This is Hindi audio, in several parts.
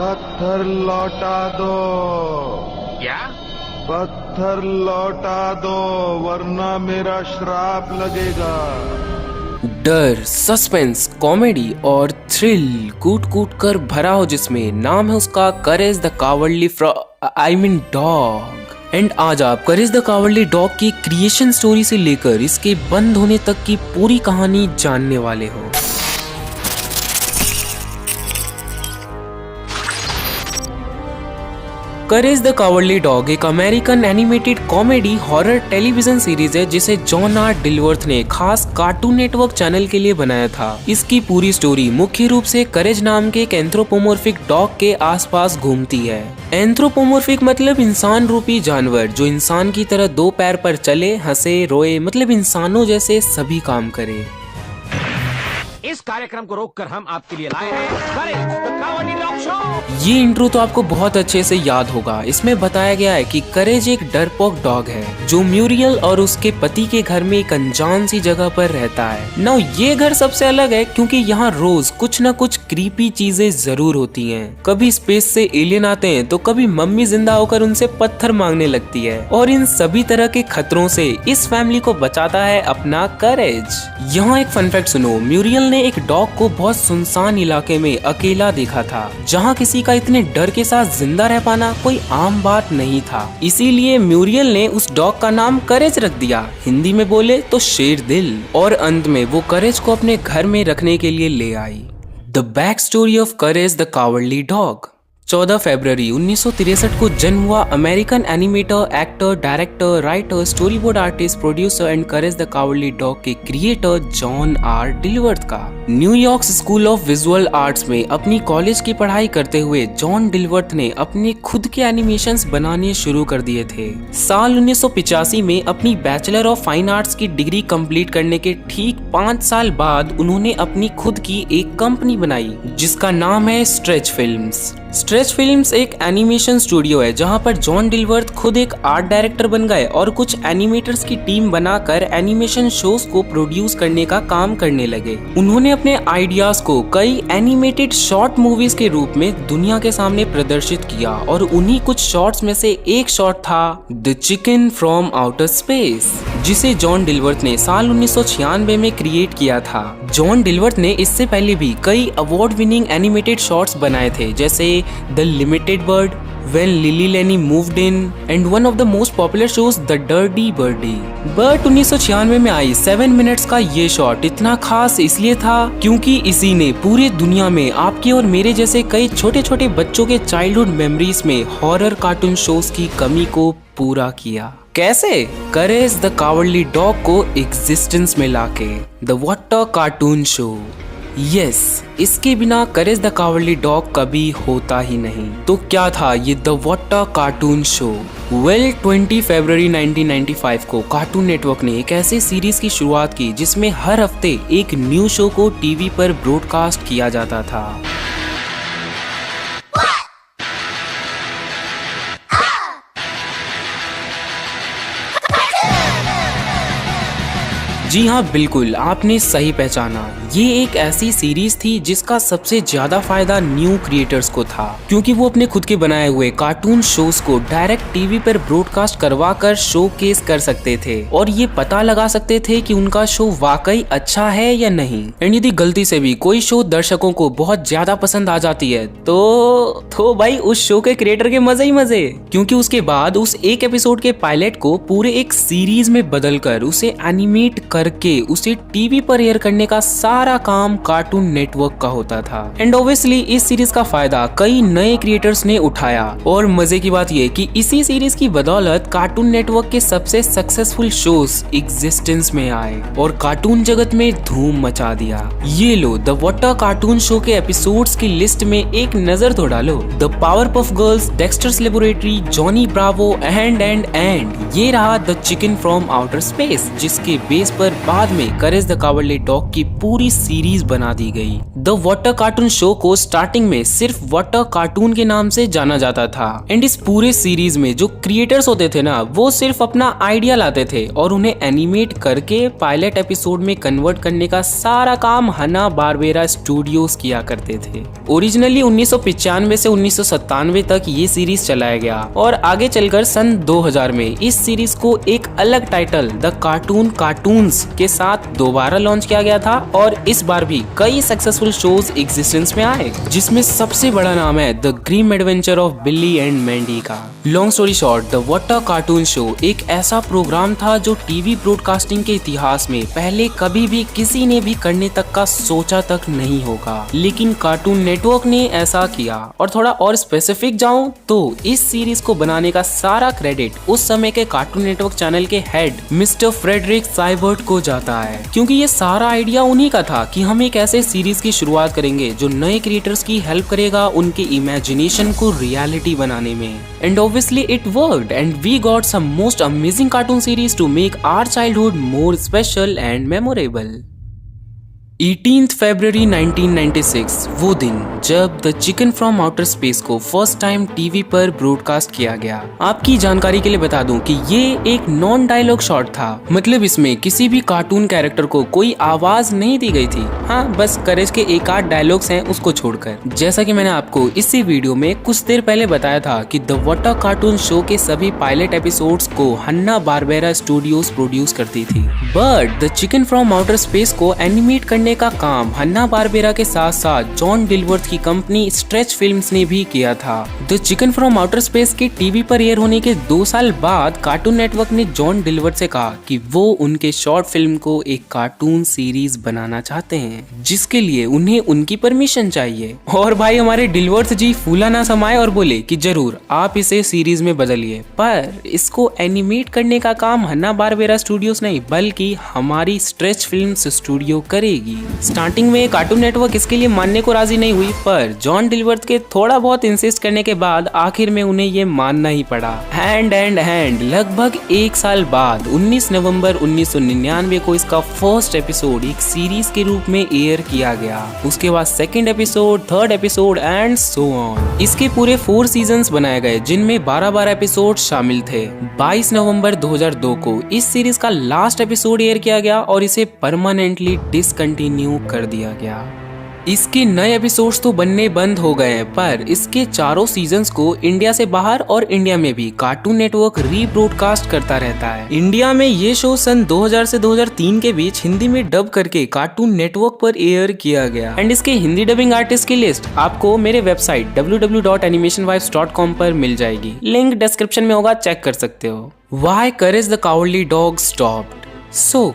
पत्थर लौटा दो। क्या? पत्थर लौटा दो वरना मेरा श्राप लगेगा। डर, सस्पेंस, कॉमेडी और थ्रिल कूट कूट कर भरा हो, जिसमें नाम है उसका करेज द कावर्डली डॉग। एंड आज आप करेज द कावर्डली डॉग की क्रिएशन स्टोरी से लेकर इसके बंद होने तक की पूरी कहानी जानने वाले हो। करेज द कावर्डली डॉग एक American animated comedy horror television series है जिसे जॉन आर डिलवर्थ ने खास कार्टून नेटवर्क चैनल के लिए बनाया था। इसकी पूरी स्टोरी मुख्य रूप से करेज नाम के एक एंथ्रोपोमोर्फिक डॉग के आसपास घूमती है। एंथ्रोपोमोर्फिक मतलब इंसान रूपी जानवर जो इंसान की तरह दो पैर पर चले, हंसे, रोए, मतलब इंसानों जैसे सभी काम करे। इस कार्यक्रम को रोककर हम आपके लिए लाए हैं करेज द कावर्डली डॉग शो। ये इंट्रो तो आपको बहुत अच्छे से याद होगा। इसमें बताया गया है कि करेज एक डरपोक डॉग है जो म्यूरियल और उसके पति के घर में एक अनजान सी जगह पर रहता है। नाउ ये घर सबसे अलग है क्योंकि यहाँ रोज कुछ न कुछ क्रीपी चीजें जरूर होती हैं। कभी स्पेस से एलियन आते हैं तो कभी मम्मी जिंदा होकर उनसे पत्थर मांगने लगती है, और इन सभी तरह के खतरों से इस फैमिली को बचाता है अपना करेज। यहाँ एक फन फैक्ट सुनो, म्यूरियल ने एक डॉग को बहुत सुनसान इलाके में अकेला देखा था जहाँ किसी का इतने डर के साथ जिंदा रह पाना कोई आम बात नहीं था। इसीलिए म्यूरियल ने उस डॉग का नाम करेज रख दिया, हिंदी में बोले तो शेर दिल। और अंत में वो करेज को अपने घर में रखने के लिए ले आई। The back story of Courage the Cowardly Dog. 14 फरवरी 1963 को जन्म हुआ American animator, actor, director, writer, story board artist, producer and Courage the Cowardly Dog के क्रिएटर जॉन आर डिलवर्थ का। New York school of visual arts में अपनी कॉलेज की पढ़ाई करते हुए जॉन डिलवर्थ ने अपने खुद के एनिमेशंस बनाने शुरू कर दिए थे। साल 1985 में अपनी बैचलर ऑफ फाइन आर्ट्स की डिग्री कंप्लीट करने के ठीक 5 साल बाद उन्होंने अपनी खुद की एक कंपनी बनाई जिसका नाम है स्ट्रेच फिल्म्स। स्ट्रेच फिल्म्स एक एनिमेशन स्टूडियो है जहां पर जॉन डिलवर्थ खुद एक आर्ट डायरेक्टर बन गए और कुछ एनिमेटर्स की टीम बनाकर एनिमेशन शोज को प्रोड्यूस करने का काम करने लगे। उन्होंने अपने आइडियाज को कई एनिमेटेड शॉर्ट मूवीज के रूप में दुनिया के सामने प्रदर्शित किया, और उन्हीं कुछ शॉर्ट्स में से एक शॉर्ट था the chicken from outer space, जिसे जॉन डिलवर्थ ने साल 1996 में क्रिएट किया था। जॉन डिलवर्थ ने इससे पहले भी कई अवार्ड विनिंग एनिमेटेड शॉर्ट्स बनाए थे जैसे the limited bird, When Lily Lenny Moved In and one of the most popular shows The Dirty Birdie। But 1996 में आई 7 मिनट्स का ये शॉट इतना खास इसलिए था क्योंकि इसी ने पूरे दुनिया में आपके और मेरे जैसे कई छोटे छोटे बच्चों के चाइल्डहुड मेमोरीज में हॉरर कार्टून शोज की कमी को पूरा किया। कैसे? करेज द कावर्डली डॉग को एग्जिस्टेंस में लाके the water cartoon show. Yes, इसके बिना करेज द कावर्डली डॉग कभी होता ही नहीं। तो क्या था ये the water cartoon show? Well, 20 फरवरी 1995 को कार्टून नेटवर्क ने एक ऐसे सीरीज की शुरुआत की जिसमें हर हफ्ते एक न्यू शो को टीवी पर ब्रॉडकास्ट किया जाता था। जी हाँ, बिल्कुल आपने सही पहचाना। ये एक ऐसी सीरीज थी जिसका सबसे ज्यादा फायदा न्यू क्रिएटर्स को था क्योंकि वो अपने खुद के बनाए हुए कार्टून शोज को डायरेक्ट टीवी पर ब्रॉडकास्ट करवा कर शो केस कर सकते थे और ये पता लगा सकते थे कि उनका शो वाकई अच्छा है या नहीं। एंड यदि गलती से भी कोई शो दर्शकों को बहुत ज्यादा पसंद आ जाती है तो भाई उस शो के क्रिएटर के मजे ही मजे, क्योंकि उसके बाद उस एक एपिसोड के पायलट को पूरे एक सीरीज में बदलकर उसे एनिमेट करके उसे टीवी पर एयर करने का सारा काम कार्टून नेटवर्क का होता था। एंड ऑब्वियसली इस सीरीज का फायदा कई नए क्रिएटर्स ने उठाया, और मजे की बात यह कि इसी सीरीज की बदौलत कार्टून नेटवर्क के सबसे सक्सेसफुल शोज एग्जिस्टेंस में आए और कार्टून जगत में धूम मचा दिया। ये लो द वाटर कार्टून शो के एपिसोड्स की लिस्ट में एक नजर तो डालो। The Powerpuff girls, Dexters laboratory, Johnny Bravo and ये रहा the chicken from outer space, जिसके बेस पर कर बाद में करेज द कावर्डली डॉग की पूरी सीरीज बना दी गई। द वाटर कार्टून शो को स्टार्टिंग में सिर्फ वाटर कार्टून के नाम से जाना जाता था एंड इस पूरे सीरीज में जो क्रिएटर्स होते थे ना, वो सिर्फ अपना आइडिया लाते थे और उन्हें एनिमेट करके पायलट एपिसोड में कन्वर्ट करने का सारा काम हना बारबेरा स्टूडियोज किया करते थे। ओरिजिनली 1995 से 1997 तक ये सीरीज चलाया गया और आगे चलकर सन 2000 में इस सीरीज को एक अलग टाइटल द कार्टून्स के साथ दोबारा लॉन्च किया गया था और इस बार भी कई सक्सेसफुल शोज एग्जिस्टेंस में आए, जिसमें सबसे बड़ा नाम है द ग्रीम एडवेंचर ऑफ बिल्ली एंड मैंडी का। Long story short, the water cartoon show एक ऐसा प्रोग्राम था जो टीवी ब्रॉडकास्टिंग के इतिहास में पहले कभी भी किसी ने भी करने तक का सोचा तक नहीं होगा, लेकिन कार्टून नेटवर्क ने ऐसा किया। और थोड़ा और स्पेसिफिक जाऊं तो इस सीरीज को बनाने का सारा क्रेडिट उस समय के कार्टून नेटवर्क चैनल के हेड मिस्टर फ्रेडरिक साइबर्ट को जाता है, क्योंकि ये सारा आइडिया उन्हीं का था कि हम एक ऐसे सीरीज की शुरुआत करेंगे जो नए क्रिएटर्स की हेल्प करेगा उनके इमेजिनेशन को रियलिटी बनाने में। And obviously it worked and we got some most amazing cartoon series to make our childhood more special and memorable. 18 फरवरी 1996 वो दिन जब the chicken from outer space को फर्स्ट टाइम टीवी पर ब्रॉडकास्ट किया गया। आपकी जानकारी के लिए बता दूं कि ये एक नॉन डायलॉग शॉट था, मतलब इसमें किसी भी कार्टून कैरेक्टर को कोई आवाज नहीं दी गई थी। हाँ, बस करेज के एक आध डायलॉग्स हैं उसको छोड़कर। जैसा कि मैंने आपको इसी वीडियो में कुछ देर पहले बताया था कि द वाटर कार्टून शो के सभी पायलट एपिसोड्स को हन्ना बारबेरा स्टूडियोज प्रोड्यूस करती थी, but the chicken from outer space को एनिमेट करने का काम हन्ना बारबेरा के साथ साथ जॉन डिलवर्थ की कंपनी स्ट्रेच फिल्म्स ने भी किया था। The chicken from outer space के टीवी पर एयर होने के 2 साल बाद कार्टून नेटवर्क ने जॉन डिलवर्थ से कहा कि वो उनके शॉर्ट फिल्म को एक कार्टून सीरीज बनाना चाहते हैं, जिसके लिए उन्हें उनकी परमिशन चाहिए। और भाई हमारे डिलवर्थ जी फूला ना समाये और बोले कि जरूर आप इसे सीरीज में बदलिए, पर इसको एनिमेट करने का काम हन्ना बारबेरा स्टूडियोज नहीं बल्कि हमारी स्ट्रेच फिल्म्स स्टूडियो करेगी। स्टार्टिंग में कार्टून नेटवर्क इसके लिए मानने को राजी नहीं हुई, पर जॉन डिलवर्थ के थोड़ा बहुत इंसिस्ट करने के बाद आखिर में उन्हें ये मानना ही पड़ा। हैंड लगभग 1 साल बाद 19 नवंबर 1999 को इसका फर्स्ट एपिसोड एक सीरीज के रूप में एयर किया गया। उसके बाद second episode, third episode and so on. इसके पूरे 4 सीजन्स बनाए गए, जिनमें 12 एपिसोड शामिल थे। 22 नवंबर 2002 को इस सीरीज का लास्ट एपिसोड एयर किया गया और इसे परमानेंटली डिसकंटिन्यू कर दिया गया। इसके नए एपिसोड्स तो बनने बंद हो गए हैं, पर इसके 4 सीजन्स को इंडिया से बाहर और इंडिया में भी कार्टून नेटवर्क रीब्रॉडकास्ट करता रहता है। इंडिया में ये शो सन 2000 से 2003 के बीच हिंदी में डब करके कार्टून नेटवर्क पर एयर किया गया एंड इसके हिंदी डबिंग आर्टिस्ट की लिस्ट आपको मेरे वेबसाइट www.animationvibes.com पर मिल जाएगी। लिंक डिस्क्रिप्शन में होगा, चेक कर सकते हो। Why Courage the Cowardly Dog stopped?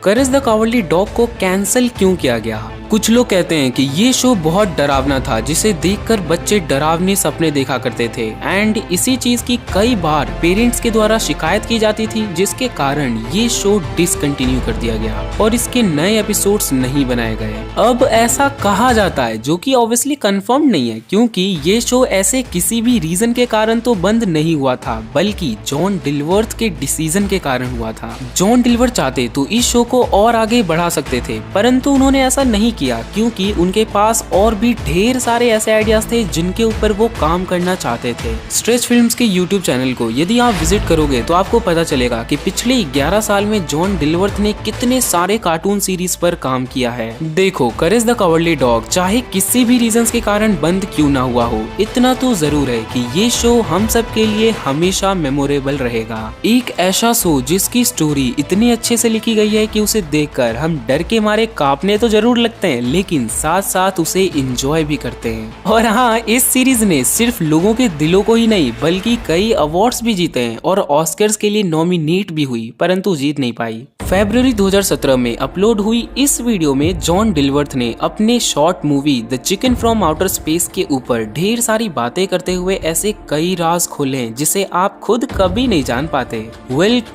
Courage the Cowardly dog को कैंसिल क्यों किया गया? कुछ लोग कहते हैं कि ये शो बहुत डरावना था, जिसे देखकर बच्चे डरावने सपने देखा करते थे एंड इसी चीज की कई बार पेरेंट्स के द्वारा शिकायत की जाती थी, जिसके कारण ये शो डिसकंटिन्यू कर दिया गया और इसके नए एपिसोड्स नहीं बनाए गए। अब ऐसा कहा जाता है, जो कि ऑब्वियसली कंफर्म नहीं है, क्योंकि ये शो ऐसे किसी भी रीजन के कारण तो बंद नहीं हुआ था, बल्कि जॉन डिलवर्थ के डिसीजन के कारण हुआ था। जॉन डिलवर्थ चाहते तो इस शो को और आगे बढ़ा सकते थे, परंतु उन्होंने ऐसा नहीं किया, क्योंकि उनके पास और भी ढेर सारे ऐसे आइडियाज थे जिनके ऊपर वो काम करना चाहते थे। स्ट्रेच फिल्म्स के यूट्यूब चैनल को यदि आप विजिट करोगे तो आपको पता चलेगा कि पिछले 11 साल में जॉन डिलवर्थ ने कितने सारे कार्टून सीरीज पर काम किया है। देखो, करेज द कावर्डली डॉग चाहे किसी भी रीजंस के कारण बंद क्यों ना हुआ हो, इतना तो जरूर है कि ये शो हम सब के लिए हमेशा मेमोरेबल रहेगा। एक ऐसा शो जिसकी स्टोरी इतनी अच्छे से लिखी गई है कि उसे देखकर हम डर के मारे कांपने तो जरूर लगते हैं, लेकिन साथ साथ उसे एंजॉय भी करते हैं। और हाँ, इस सीरीज ने सिर्फ लोगों के दिलों को ही नहीं बल्कि कई अवार्ड्स भी जीते हैं और ऑस्कर्स के लिए नॉमिनेट भी हुई, परंतु जीत नहीं पाई। फरवरी 2017 में अपलोड हुई इस वीडियो में जॉन डिलवर्थ ने अपने short movie the chicken from outer space के ऊपर ढेर सारी बातें करते हुए ऐसे कई राज खोले जिसे आप खुद कभी नहीं जान पाते।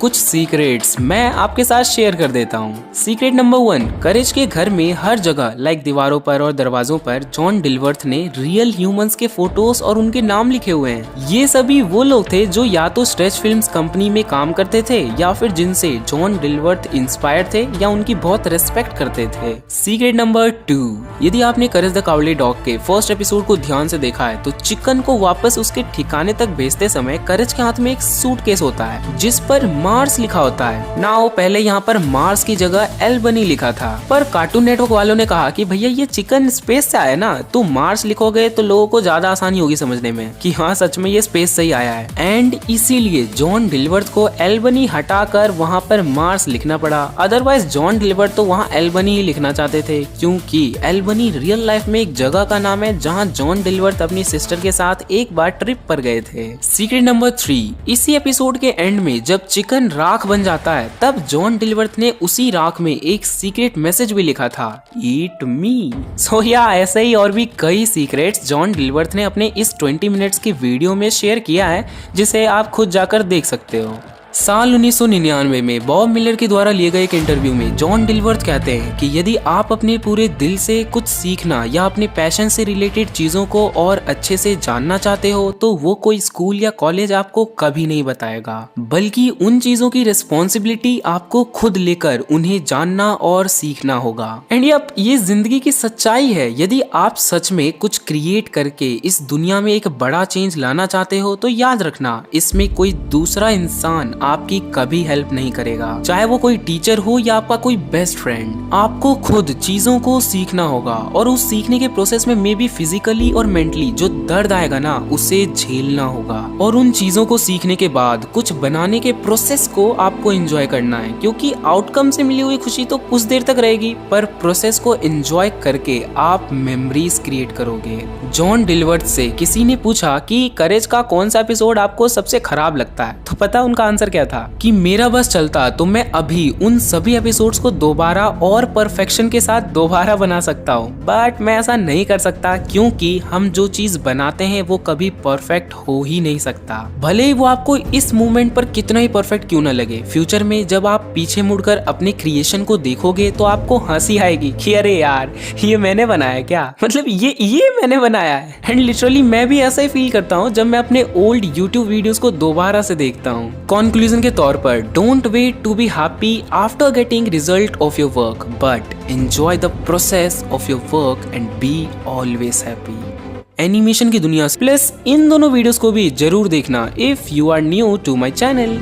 कुछ सीक्रेट्स मैं आपके साथ शेयर कर देता हूँ। सीक्रेट नंबर 1, करेज के घर में हर जगह जगह लाइक दीवारों पर और दरवाजों पर जॉन डिलवर्थ ने रियल ह्यूमंस के फोटोज और उनके नाम लिखे हुए हैं। ये सभी वो लोग थे जो या तो स्ट्रेच फिल्म्स कंपनी में काम करते थे या फिर जिनसे जॉन डिलवर्थ इंस्पायर थे या उनकी बहुत रेस्पेक्ट करते थे। सीक्रेट नंबर 2, यदि आपने करेज द काउडली डॉग के फर्स्ट एपिसोड को ध्यान से देखा है तो चिकन को वापस उसके ठिकाने तक भेजते समय करेज के हाथ में एक सूटकेस होता है जिस पर मार्स लिखा होता है। नाउ पहले यहाँ पर मार्स की जगह एल्बनी लिखा था, पर कार्टून नेटवर्क वालों ने कहा कि भैया ये चिकन स्पेस से आया ना, तो मार्स लिखोगे तो लोगों को ज्यादा आसानी होगी समझने में कि हाँ सच में ये स्पेस से ही आया है। एंड इसीलिए जॉन डिलवर्थ को एल्बनी हटाकर वहाँ पर मार्स लिखना पड़ा। अदरवाइज जॉन डिलवर्थ तो वहाँ एल्बनी ही लिखना चाहते थे, क्योंकि एल्बनी रियल लाइफ में एक जगह का नाम है जहाँ जॉन डिलवर्थ अपनी सिस्टर के साथ एक बार ट्रिप पर गए थे। सीक्रेट नंबर 3, इसी एपिसोड के एंड में जब चिकन राख बन जाता है तब जॉन डिलवर्थ ने उसी राख में एक सीक्रेट मैसेज भी लिखा था, ईट मी। सो या ऐसे ही और भी कई सीक्रेट्स जॉन डिलवर्थ ने अपने इस 20 मिनट्स की वीडियो में शेयर किया है, जिसे आप खुद जाकर देख सकते हो। साल 1999 में बॉब मिलर के द्वारा लिए गए एक इंटरव्यू में जॉन डिलवर्थ कहते हैं कि यदि आप अपने पूरे दिल से कुछ सीखना या अपने पैशन से रिलेटेड चीजों को और अच्छे से जानना चाहते हो तो वो कोई स्कूल या कॉलेज आपको कभी नहीं बताएगा, बल्कि उन चीजों की रिस्पॉन्सिबिलिटी आपको खुद लेकर उन्हें जानना और सीखना होगा। एंड ये जिंदगी की सच्चाई है। यदि आप सच में कुछ क्रिएट करके इस दुनिया में एक बड़ा चेंज लाना चाहते हो तो याद रखना, इसमें कोई दूसरा इंसान आपकी कभी हेल्प नहीं करेगा, चाहे वो कोई टीचर हो या आपका कोई बेस्ट फ्रेंड। आपको खुद चीजों को सीखना होगा और उस सीखने के प्रोसेस में मे बी फिजिकली और मेंटली जो दर्द आएगा ना उसे झेलना होगा। और उन चीजों को सीखने के बाद कुछ बनाने के प्रोसेस को आपको एंजॉय करना है, क्योंकि आउटकम से मिली हुई खुशी तो कुछ देर तक रहेगी, पर प्रोसेस को एंजॉय करके आप मेमोरीज क्रिएट करोगे। जॉन डिलवर्थ से किसी ने पूछा कि करेज का कौन सा एपिसोड आपको सबसे खराब लगता है, तो पता उनका आंसर क्या था कि मेरा बस चलता तो मैं अभी उन सभी एपिसोड्स को दोबारा और परफेक्शन के साथ दोबारा बना सकता हूँ, बट मैं ऐसा नहीं कर सकता क्योंकि हम जो चीज बनाते हैं वो कभी परफेक्ट हो ही नहीं सकता। भले ही वो आपको इस मोमेंट पर कितना ही परफेक्ट क्यों ना लगे, फ्यूचर में जब आप पीछे मुड़कर अपने क्रिएशन को देखोगे तो आपको हंसी आएगी कि अरे यार ये मैंने बनाया क्या, मतलब ये मैंने बनाया है। एंड लिटरली मैं भी ऐसा ही फील करता हूँ जब मैं अपने ओल्ड यूट्यूब वीडियोस को दोबारा से देखता हूँ। कंक्लूजन के तौर पर don't wait to be happy after getting result of your work, but enjoy the process of your work and be always happy. Animation की दुनिया प्लस इन दोनों वीडियोस को भी जरूर देखना if you are new to my channel.